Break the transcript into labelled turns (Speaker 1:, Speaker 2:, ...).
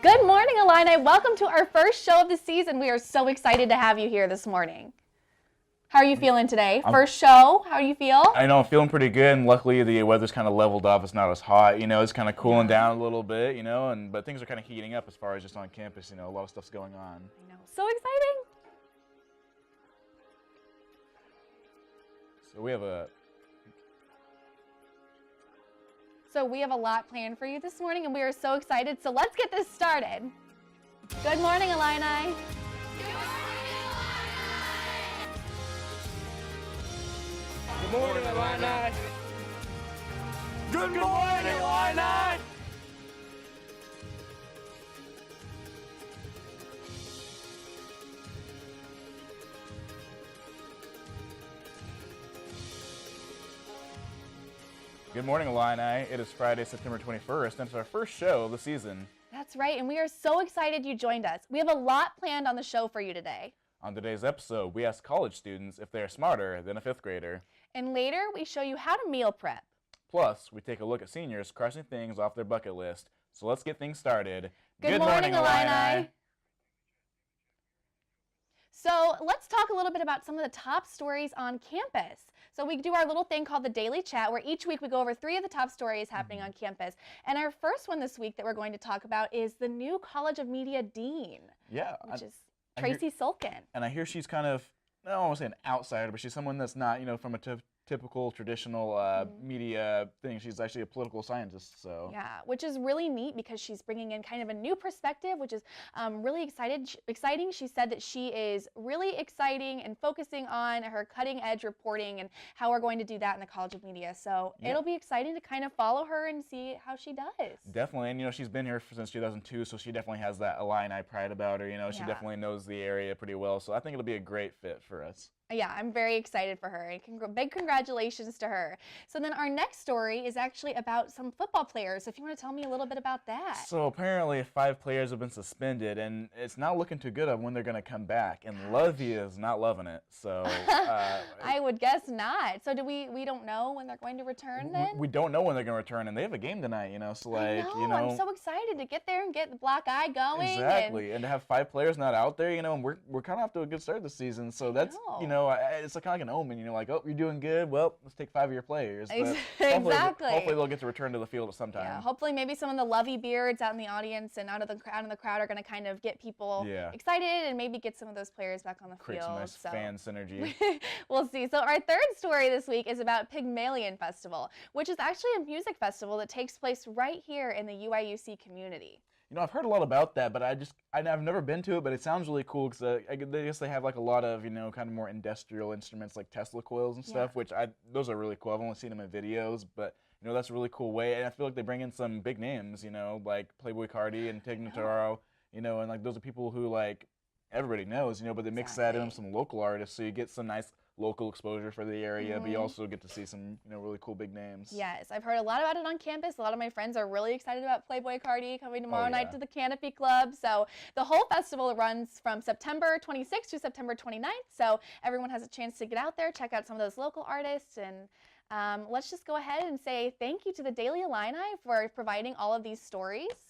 Speaker 1: Good morning, Illini. Welcome to our first show of the season. We are so excited to have you here this morning. How are you feeling today? First show, how do you feel?
Speaker 2: I know I'm feeling pretty good, and luckily the weather's kind of leveled off. It's not as hot, it's kind of cooling down a little bit, but things are kind of heating up as far as just on campus, a lot of stuff's going on.
Speaker 1: I know, so exciting.
Speaker 2: So we have a
Speaker 1: lot planned for you this morning, and we are so excited. So let's get this started. Good morning, Illini.
Speaker 3: Good morning, Illini. Good morning, Illini.
Speaker 2: Good morning, Illini. It is Friday, September 21st, and it's our first show of the season.
Speaker 1: That's right, and we are so excited you joined us. We have a lot planned on the show for you today.
Speaker 2: On today's episode, we ask college students if they are smarter than a fifth grader.
Speaker 1: And later, we show you how to meal prep.
Speaker 2: Plus, we take a look at seniors crossing things off their bucket list. So let's get things started.
Speaker 1: Good morning, Illini. So let's talk a little bit about some of the top stories on campus. So we do our little thing called the Daily Chat, where each week we go over 3 of the top stories happening on campus. And our first one this week that we're going to talk about is the new College of Media Dean.
Speaker 2: Yeah.
Speaker 1: Which is Tracy Sulkin.
Speaker 2: And I hear she's kind of, I don't want to say an outsider, but she's someone that's not, from a typical traditional media thing. She's actually a political scientist, so.
Speaker 1: Yeah, which is really neat because she's bringing in kind of a new perspective, which is really exciting. She said that she is really exciting and focusing on her cutting edge reporting and how we're going to do that in the College of Media. So it'll be exciting to kind of follow her and see how she does.
Speaker 2: Definitely, and she's been here since 2002, so she definitely has that Illini pride about her. She definitely knows the area pretty well, so I think it'll be a great fit for us.
Speaker 1: Yeah, I'm very excited for her, and big congratulations to her. So then our next story is actually about some football players. If you want to tell me a little bit about that.
Speaker 2: So apparently 5 players have been suspended, and it's not looking too good on when they're going to come back, and Lovey is not loving it. So
Speaker 1: I would guess not. So do we don't know when they're going to return then?
Speaker 2: We don't know when they're going to return, and they have a game tonight, so like,
Speaker 1: I'm so excited to get there and get the black eye going.
Speaker 2: Exactly, and to have 5 players not out there, and we're kind of off to a good start this season, so that's, it's kind of like an omen, like, oh, you're doing good, well, let's take 5 of your players. But
Speaker 1: exactly.
Speaker 2: Hopefully they'll get to return to the field at some time.
Speaker 1: Yeah, hopefully maybe some of the Lovey beards out in the audience and out of the crowd are going to kind of get people excited and maybe get some of those players back on the
Speaker 2: Create
Speaker 1: field.
Speaker 2: Some nice fan synergy.
Speaker 1: We'll see. So our third story this week is about Pygmalion Festival, which is actually a music festival that takes place right here in the UIUC community.
Speaker 2: I've heard a lot about that, but I've never been to it, but it sounds really cool because I guess they have like a lot of, kind of more industrial instruments like Tesla coils and stuff, which those are really cool. I've only seen them in videos, but, that's a really cool way. And I feel like they bring in some big names, like Playboy Cardi and Tig Notaro, and like those are people who like everybody knows, but they mix that in with some local artists, so you get some nice local exposure for the area, but you also get to see some, really cool big names.
Speaker 1: Yes, I've heard a lot about it on campus. A lot of my friends are really excited about Playboy Cardi coming tomorrow night to the Canopy Club. So the whole festival runs from September 26th to September 29th. So everyone has a chance to get out there, check out some of those local artists, and let's just go ahead and say thank you to the Daily Illini for providing all of these stories.